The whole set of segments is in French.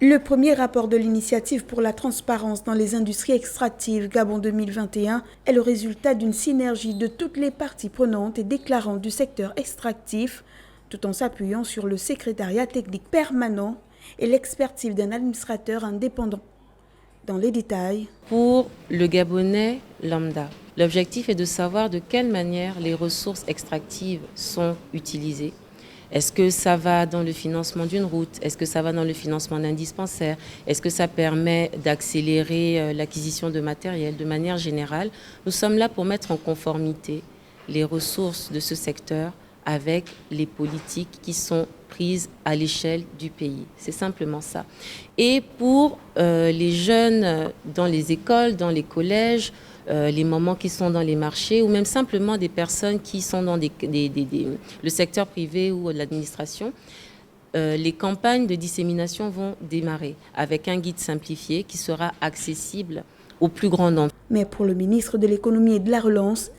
Le premier rapport de l'initiative pour la transparence dans les industries extractives Gabon 2021 est le résultat d'une synergie de toutes les parties prenantes et déclarantes du secteur extractif, tout en s'appuyant sur le secrétariat technique permanent et l'expertise d'un administrateur indépendant. Dans les détails. Pour le Gabonais lambda, l'objectif est de savoir de quelle manière les ressources extractives sont utilisées. Est-ce que ça va dans le financement d'une route? Est-ce que ça va dans le financement d'un dispensaire? Est-ce que ça permet d'accélérer l'acquisition de matériel? De manière générale, nous sommes là pour mettre en conformité les ressources de ce secteur avec les politiques qui sont prises à l'échelle du pays. C'est simplement ça. Et pour les jeunes dans les écoles, dans les collèges, les mamans qui sont dans les marchés ou même simplement des personnes qui sont dans le secteur privé ou l'administration, les campagnes de dissémination vont démarrer avec un guide simplifié qui sera accessible au plus grand nombre. Mais pour le ministre de l'Économie et de la Relance,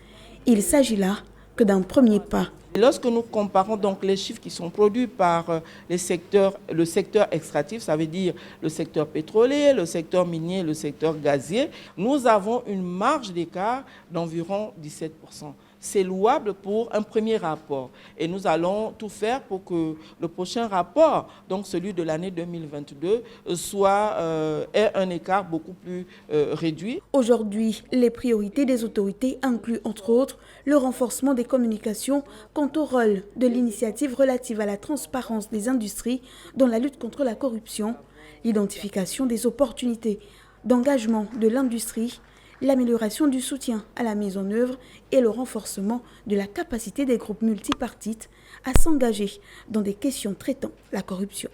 il s'agit là que d'un premier pas. Lorsque nous comparons donc les chiffres qui sont produits par le secteur extractif, ça veut dire le secteur pétrolier, le secteur minier, le secteur gazier, nous avons une marge d'écart d'environ 17%. C'est louable pour un premier rapport. Et nous allons tout faire pour que le prochain rapport, donc celui de l'année 2022, ait un écart beaucoup plus réduit. Aujourd'hui, les priorités des autorités incluent entre autres le renforcement des communications quant au rôle de l'initiative relative à la transparence des industries dans la lutte contre la corruption, l'identification des opportunités d'engagement de l'industrie, l'amélioration du soutien à la mise en œuvre et le renforcement de la capacité des groupes multipartites à s'engager dans des questions traitant la corruption.